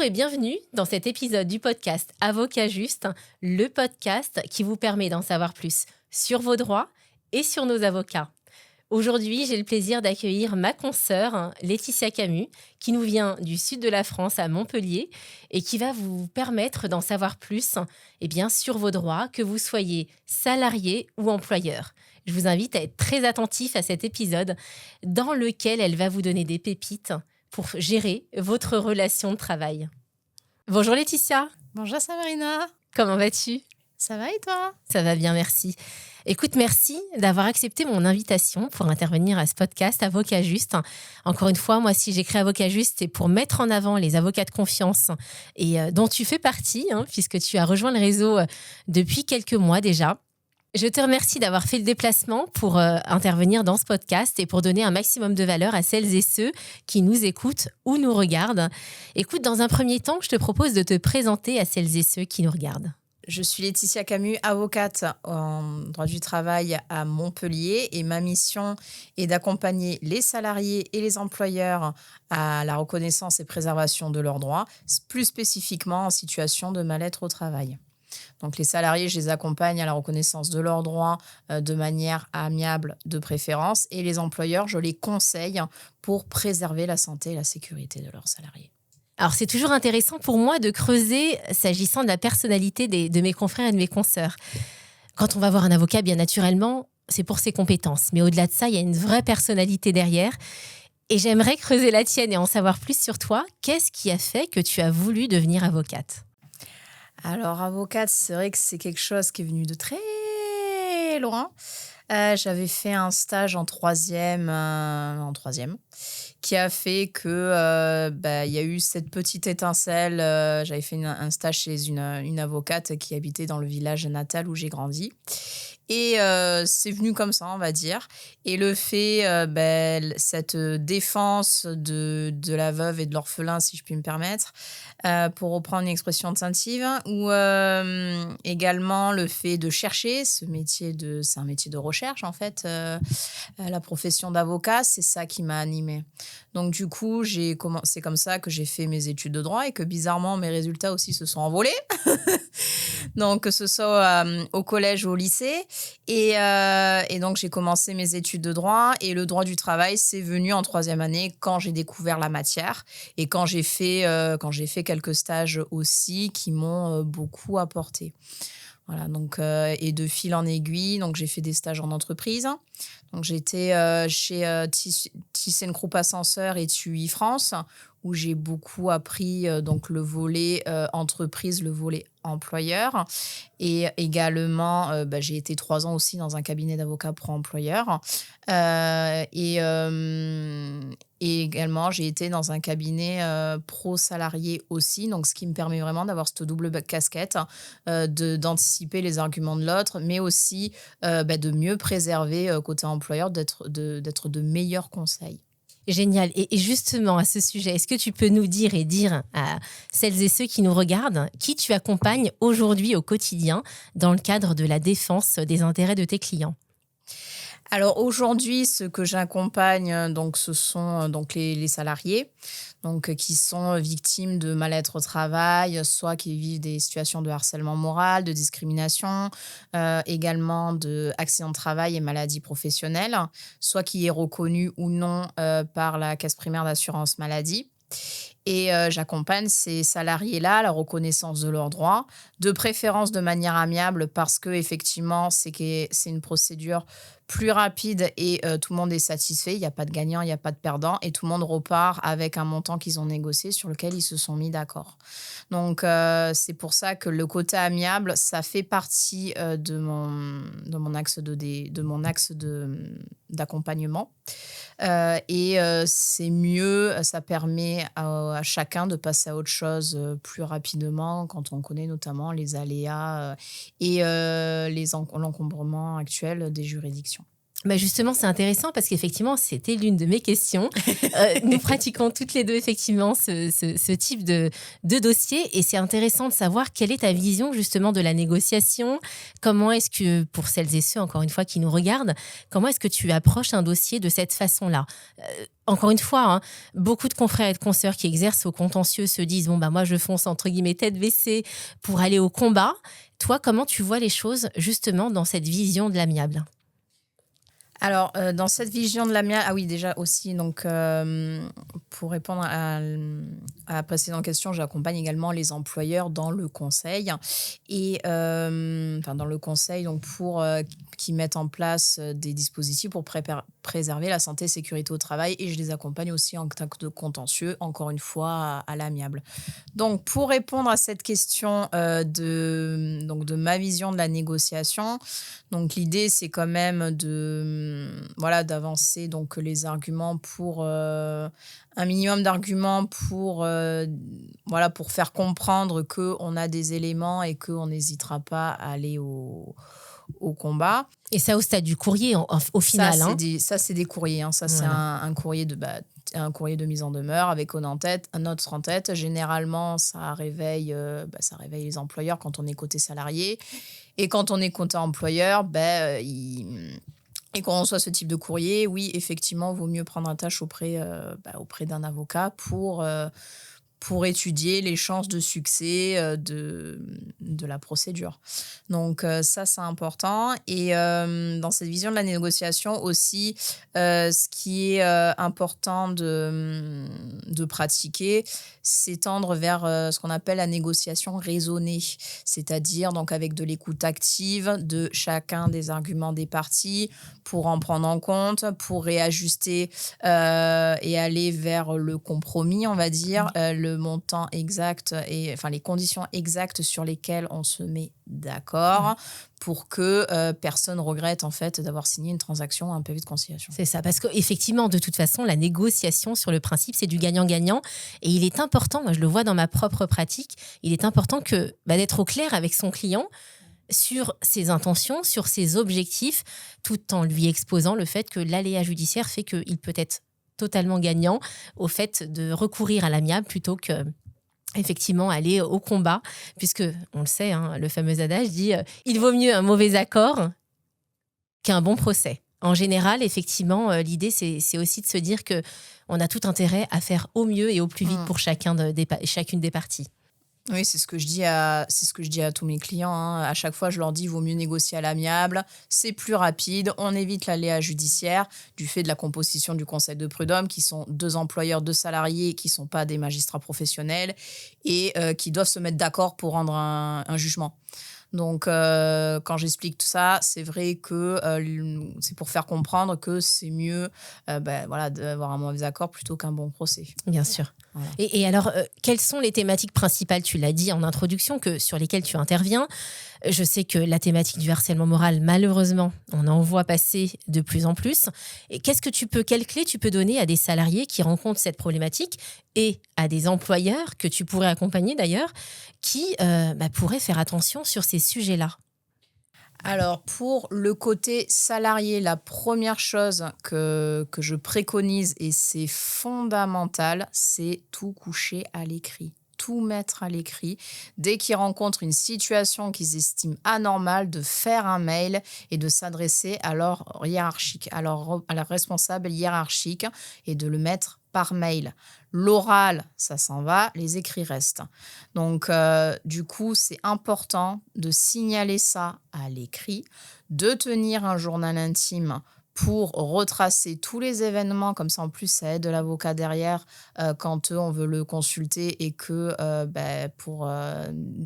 Bonjour et bienvenue dans cet épisode du podcast Avocat Juste, le podcast qui vous permet d'en savoir plus sur vos droits et sur nos avocats. Aujourd'hui, j'ai le plaisir d'accueillir ma consoeur Laetitia Camus, qui nous vient du sud de la France à Montpellier et qui va vous permettre d'en savoir plus sur vos droits, que vous soyez salarié ou employeur. Je vous invite à être très attentif à cet épisode dans lequel elle va vous donner des pépites pour gérer votre relation de travail. Bonjour Laetitia. Bonjour Sabrina. Comment vas-tu ? Ça va et toi ? Ça va bien, merci. Écoute, merci d'avoir accepté mon invitation pour intervenir à ce podcast Avocat Juste. Encore une fois, moi, si j'ai créé Avocat Juste, c'est pour mettre en avant les avocats de confiance et dont tu fais partie, puisque tu as rejoint le réseau depuis quelques mois déjà. Je te remercie d'avoir fait le déplacement pour intervenir dans ce podcast et pour donner un maximum de valeur à celles et ceux qui nous écoutent ou nous regardent. Écoute, dans un premier temps, je te propose de te présenter à celles et ceux qui nous regardent. Je suis Laetitia Camus, avocate en droit du travail à Montpellier et ma mission est d'accompagner les salariés et les employeurs à la reconnaissance et préservation de leurs droits, plus spécifiquement en situation de mal-être au travail. Donc les salariés, je les accompagne à la reconnaissance de leurs droits de manière amiable de préférence et les employeurs, je les conseille pour préserver la santé et la sécurité de leurs salariés. Alors, c'est toujours intéressant pour moi de creuser s'agissant de la personnalité de mes confrères et de mes consoeurs. Quand on va voir un avocat, bien naturellement, c'est pour ses compétences. Mais au-delà de ça, il y a une vraie personnalité derrière. Et j'aimerais creuser la tienne et en savoir plus sur toi. Qu'est-ce qui a fait que tu as voulu devenir avocate ? Alors, avocate, c'est vrai que c'est quelque chose qui est venu de très loin. J'avais fait un stage en troisième, qui a fait que il y a eu cette petite étincelle. J'avais fait un stage chez une avocate qui habitait dans le village natal où j'ai grandi. Et c'est venu comme ça, on va dire. Et le fait, cette défense de la veuve et de l'orphelin, si je puis me permettre, pour reprendre une expression de Saint-Yves, ou également le fait de chercher, c'est un métier de recherche, en fait. La profession d'avocat, c'est ça qui m'a animée. Donc, du coup, c'est comme ça que j'ai fait mes études de droit et que, bizarrement, mes résultats aussi se sont envolés. Donc, que ce soit au collège ou au lycée. Et donc, j'ai commencé mes études de droit et le droit du travail, c'est venu en troisième année quand j'ai découvert la matière et quand j'ai fait quelques stages aussi qui m'ont beaucoup apporté. Voilà, donc, et de fil en aiguille, donc j'ai fait des stages en entreprise. Donc, j'étais chez ThyssenKrupp Ascenseur et TUI France, où j'ai beaucoup appris donc le volet entreprise, le volet employeur. Et également, j'ai été 3 ans aussi dans un cabinet d'avocats pro-employeur. Et également, j'ai été dans un cabinet pro-salarié aussi, donc ce qui me permet vraiment d'avoir cette double casquette, d'anticiper les arguments de l'autre, mais aussi de mieux préserver côté employeur, d'être de meilleurs conseils. Génial. Et justement, à ce sujet, est-ce que tu peux nous dire à celles et ceux qui nous regardent qui tu accompagnes aujourd'hui au quotidien dans le cadre de la défense des intérêts de tes clients ? Alors aujourd'hui, ce que j'accompagne, donc, ce sont donc les salariés donc, qui sont victimes de mal-être au travail, soit qui vivent des situations de harcèlement moral, de discrimination, également d'accidents de travail et maladies professionnelles, soit qui est reconnu ou non par la caisse primaire d'assurance maladie. Et j'accompagne ces salariés-là à la reconnaissance de leurs droits, de préférence de manière amiable parce qu'effectivement, c'est une procédure plus rapide et tout le monde est satisfait. Il n'y a pas de gagnant, il n'y a pas de perdant et tout le monde repart avec un montant qu'ils ont négocié sur lequel ils se sont mis d'accord. Donc, c'est pour ça que le côté amiable, ça fait partie de mon axe d'accompagnement. Et c'est mieux, ça permet à chacun de passer à autre chose plus rapidement quand on connaît notamment les aléas et l'encombrement actuel des juridictions. Bah justement, c'est intéressant parce qu'effectivement, c'était l'une de mes questions. Nous pratiquons toutes les deux effectivement ce type de dossier et c'est intéressant de savoir quelle est ta vision justement de la négociation. Comment est-ce que, pour celles et ceux, encore une fois, qui nous regardent, comment est-ce que tu approches un dossier de cette façon-là? Encore une fois, hein, beaucoup de confrères et de consoeurs qui exercent au contentieux se disent bon bah moi je fonce entre guillemets tête baissée pour aller au combat. Toi, comment tu vois les choses justement dans cette vision de l'amiable? Alors, dans cette vision de l'amiable, ah oui, déjà aussi, donc, pour répondre à la précédente question, j'accompagne également les employeurs dans le conseil et enfin, dans le conseil, donc pour qu'ils mettent en place des dispositifs pour préserver la santé et sécurité au travail et je les accompagne aussi en tant que de contentieux, encore une fois, à l'amiable. Donc, pour répondre à cette question donc de ma vision de la négociation, donc l'idée, c'est quand même voilà, d'avancer donc les arguments pour un minimum d'arguments pour voilà, pour faire comprendre qu'on a des éléments et qu'on n'hésitera pas à aller au combat. Et ça au stade du courrier, au Ça, final, hein. c'est des courriers, hein. Ça, c'est Voilà. un courrier un courrier de mise en demeure avec un autre en tête. Généralement, ça réveille les employeurs quand on est côté salarié. Et quand on est côté employeur, et quand on reçoit ce type de courrier, oui, effectivement, il vaut mieux prendre attache auprès d'un avocat pour étudier les chances de succès de la procédure. Donc ça, c'est important. Et dans cette vision de la négociation aussi, ce qui est important de pratiquer, c'est tendre vers ce qu'on appelle la négociation raisonnée, c'est-à-dire donc avec de l'écoute active de chacun des arguments des parties pour en prendre en compte, pour réajuster et aller vers le compromis, on va dire, le montant exact et enfin les conditions exactes sur lesquelles on se met d'accord pour que personne regrette en fait d'avoir signé une transaction, un PV de conciliation. C'est ça, parce qu'effectivement, de toute façon, la négociation sur le principe, c'est du gagnant-gagnant. Et il est important, moi je le vois dans ma propre pratique, il est important d'être au clair avec son client sur ses intentions, sur ses objectifs, tout en lui exposant le fait que l'aléa judiciaire fait qu'il peut être totalement gagnant au fait de recourir à l'amiable plutôt que effectivement aller au combat, puisque on le sait, hein, le fameux adage dit il vaut mieux un mauvais accord qu'un bon procès. En général, effectivement, l'idée c'est aussi de se dire que on a tout intérêt à faire au mieux et au plus vite pour chacune des parties. Oui, c'est ce que je dis à tous mes clients, hein. À chaque fois, je leur dis, il vaut mieux négocier à l'amiable. C'est plus rapide. On évite l'aléa judiciaire du fait de la composition du conseil de prud'homme, qui sont 2 employeurs, 2 salariés, qui sont pas des magistrats professionnels et qui doivent se mettre d'accord pour rendre un jugement. Donc, quand j'explique tout ça, c'est vrai que c'est pour faire comprendre que c'est mieux voilà, d'avoir un mauvais accord plutôt qu'un bon procès. Bien sûr. Voilà. Et alors, quelles sont les thématiques principales, tu l'as dit en introduction, sur lesquelles tu interviens? Je sais que la thématique du harcèlement moral, malheureusement, on en voit passer de plus en plus. Et quelles clés tu peux donner à des salariés qui rencontrent cette problématique et à des employeurs que tu pourrais accompagner d'ailleurs, qui pourraient faire attention sur ces sujets-là? Alors, pour le côté salarié, la première chose que je préconise, et c'est fondamental, c'est tout coucher à l'écrit. Tout mettre à l'écrit. Dès qu'ils rencontrent une situation qu'ils estiment anormale, de faire un mail et de s'adresser à leur hiérarchique, à leur responsable hiérarchique et de le mettre par mail. L'oral, ça s'en va, les écrits restent. Donc, du coup, c'est important de signaler ça à l'écrit, de tenir un journal intime pour retracer tous les événements. Comme ça, en plus, ça aide l'avocat derrière quand on veut le consulter et que pour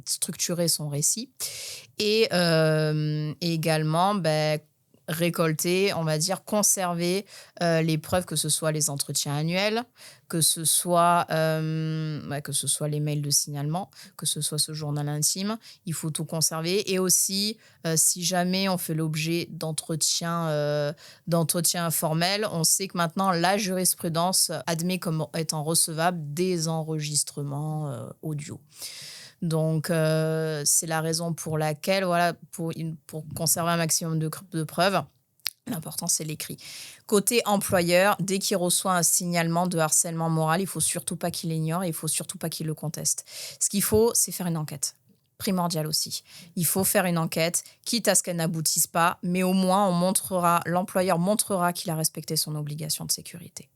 structurer son récit. Et également, récolter, on va dire, conserver les preuves, que ce soit les entretiens annuels, que ce soit les mails de signalement, que ce soit ce journal intime. Il faut tout conserver. Et aussi, si jamais on fait l'objet d'entretiens informels, on sait que maintenant, la jurisprudence admet comme étant recevable des enregistrements audio. Donc, c'est la raison pour laquelle, voilà, pour conserver un maximum de preuves, L'important, c'est l'écrit. Côté employeur, dès qu'il reçoit un signalement de harcèlement moral, il faut surtout pas qu'il l'ignore et il faut surtout pas qu'il le conteste. Ce qu'il faut, c'est faire une enquête. Primordial aussi. Il faut faire une enquête, quitte à ce qu'elle n'aboutisse pas, mais au moins l'employeur montrera qu'il a respecté son obligation de sécurité.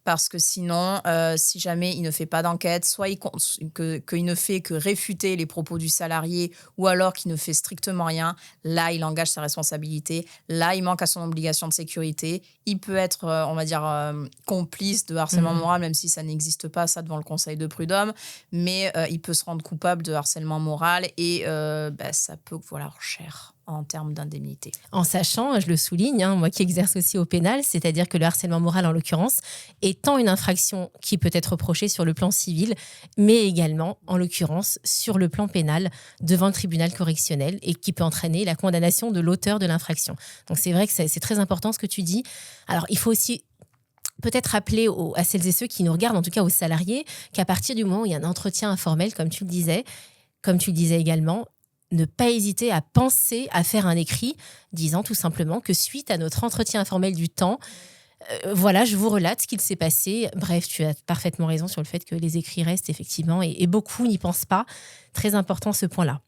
Parce que sinon, si jamais il ne fait pas d'enquête, soit qu'il ne fait que réfuter les propos du salarié ou alors qu'il ne fait strictement rien, là, il engage sa responsabilité. Là, il manque à son obligation de sécurité. Il peut être, on va dire, complice de harcèlement moral, même si ça n'existe pas, ça, devant le conseil de prud'homme. Mais il peut se rendre coupable de harcèlement moral et ça peut valoir cher en termes d'indemnité. En sachant, je le souligne, moi qui exerce aussi au pénal, c'est-à-dire que le harcèlement moral, en l'occurrence, est tant une infraction qui peut être reprochée sur le plan civil, mais également, en l'occurrence, sur le plan pénal, devant le tribunal correctionnel, et qui peut entraîner la condamnation de l'auteur de l'infraction. Donc c'est vrai que c'est très important ce que tu dis. Alors il faut aussi peut-être rappeler à celles et ceux qui nous regardent, en tout cas aux salariés, qu'à partir du moment où il y a un entretien informel, comme tu le disais également, ne pas hésiter à penser à faire un écrit disant tout simplement que suite à notre entretien informel du temps, voilà, je vous relate ce qu'il s'est passé. Bref, tu as parfaitement raison sur le fait que les écrits restent effectivement et beaucoup n'y pensent pas. Très important ce point-là.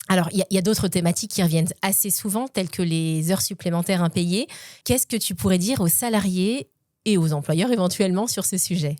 Alors, il y a d'autres thématiques qui reviennent assez souvent, telles que les heures supplémentaires impayées. Qu'est-ce que tu pourrais dire aux salariés et aux employeurs éventuellement sur ce sujet ?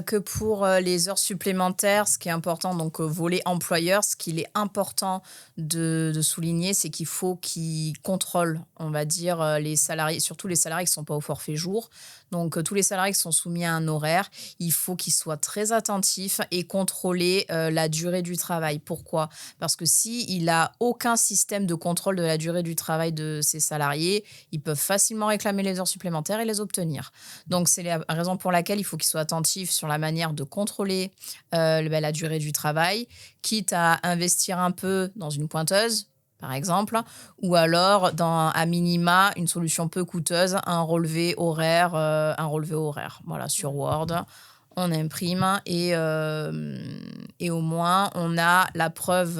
Que pour les heures supplémentaires, ce qui est important, donc volet employeur, ce qu'il est important de souligner, c'est qu'il faut qu'ils contrôlent, on va dire, les salariés, surtout les salariés qui ne sont pas au forfait jour. Donc, tous les salariés qui sont soumis à un horaire, il faut qu'ils soient très attentifs et contrôler la durée du travail. Pourquoi ? Parce que s'il n'a aucun système de contrôle de la durée du travail de ses salariés, ils peuvent facilement réclamer les heures supplémentaires et les obtenir. Donc, c'est la raison pour laquelle il faut qu'ils soient attentifs sur la manière de contrôler la durée du travail, quitte à investir un peu dans une pointeuse, par exemple, ou alors, à minima, une solution peu coûteuse, un relevé horaire. Voilà, sur Word, on imprime et au moins, on a la preuve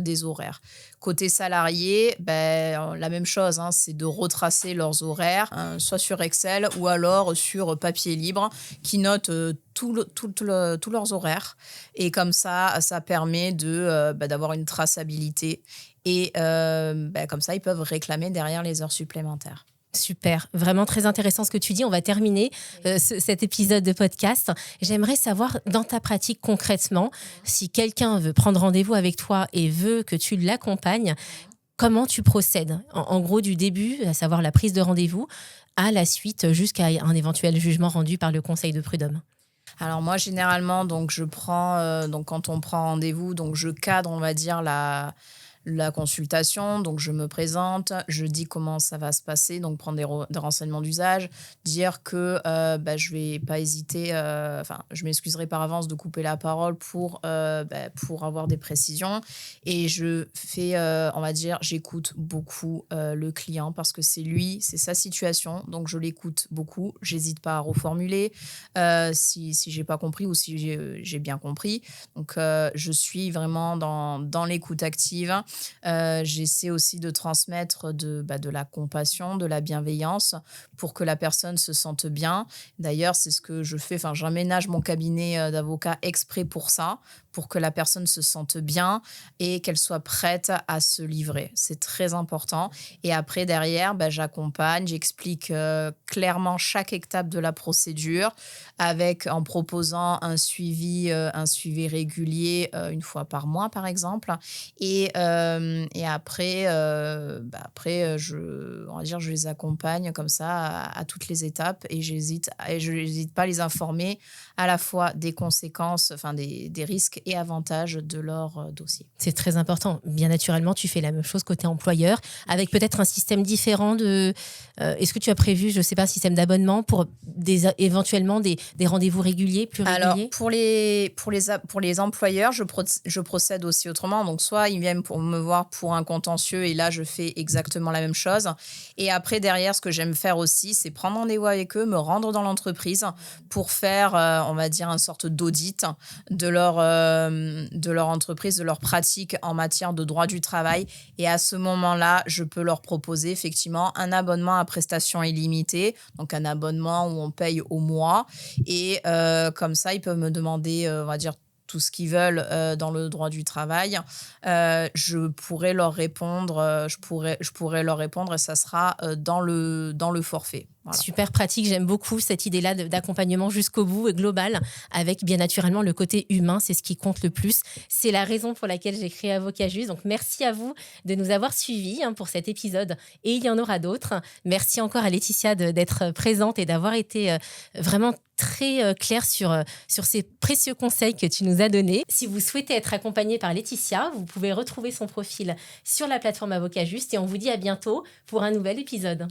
des horaires. Côté salarié, la même chose, c'est de retracer leurs horaires, soit sur Excel ou alors sur papier libre, qui note tous leurs horaires. Et comme ça permet d'avoir une traçabilité. Et comme ça, ils peuvent réclamer derrière les heures supplémentaires. Super, vraiment très intéressant ce que tu dis. On va terminer cet épisode de podcast. J'aimerais savoir, dans ta pratique concrètement, si quelqu'un veut prendre rendez-vous avec toi et veut que tu l'accompagnes, comment tu procèdes ? En gros, du début, à savoir la prise de rendez-vous, à la suite, jusqu'à un éventuel jugement rendu par le conseil de prud'homme. Alors moi, généralement, donc, je prends, quand on prend rendez-vous, donc je cadre, on va dire, la consultation, donc je me présente, je dis comment ça va se passer, donc prendre des renseignements d'usage, dire que je vais pas hésiter, je m'excuserai par avance de couper la parole pour avoir des précisions, et je fais, on va dire, j'écoute beaucoup le client parce que c'est sa situation, donc je l'écoute beaucoup, j'hésite pas à reformuler si j'ai pas compris ou si j'ai bien compris, donc je suis vraiment dans l'écoute active. J'essaie aussi de transmettre de la compassion, de la bienveillance pour que la personne se sente bien. D'ailleurs, c'est ce que je fais. Enfin, j'emménage mon cabinet d'avocat exprès pour ça, pour que la personne se sente bien et qu'elle soit prête à se livrer. C'est très important. Et après, derrière, j'accompagne, j'explique clairement chaque étape de la procédure en proposant un suivi régulier une fois par mois, par exemple. Et après, je les accompagne comme ça à toutes les étapes et je n'hésite pas à les informer à la fois des conséquences, des risques et avantages de leur dossier. C'est très important. Bien naturellement, tu fais la même chose côté employeur, avec peut-être un système différent de... est-ce que tu as prévu, je ne sais pas, un système d'abonnement pour éventuellement des rendez-vous réguliers, plus réguliers ? Alors, pour les employeurs, je procède aussi autrement. Donc, soit ils viennent pour me voir pour un contentieux et là, je fais exactement la même chose. Et après, derrière, ce que j'aime faire aussi, c'est prendre rendez-vous avec eux, me rendre dans l'entreprise pour faire, on va dire, une sorte d'audit de de leur entreprise, de leur pratique en matière de droit du travail. Et à ce moment-là, je peux leur proposer effectivement un abonnement à prestations illimitées, donc un abonnement où on paye au mois. Et comme ça, ils peuvent me demander, on va dire, tout ce qu'ils veulent dans le droit du travail. Je pourrais leur répondre, je pourrais leur répondre et ça sera dans le forfait. Voilà. Super pratique, j'aime beaucoup cette idée-là d'accompagnement jusqu'au bout et global, avec bien naturellement le côté humain, c'est ce qui compte le plus. C'est la raison pour laquelle j'ai créé Avocat Juste. Donc merci à vous de nous avoir suivis pour cet épisode et il y en aura d'autres. Merci encore à Laetitia d'être présente et d'avoir été vraiment très claire sur ces précieux conseils que tu nous as donnés. Si vous souhaitez être accompagné par Laetitia, vous pouvez retrouver son profil sur la plateforme Avocat Juste et on vous dit à bientôt pour un nouvel épisode.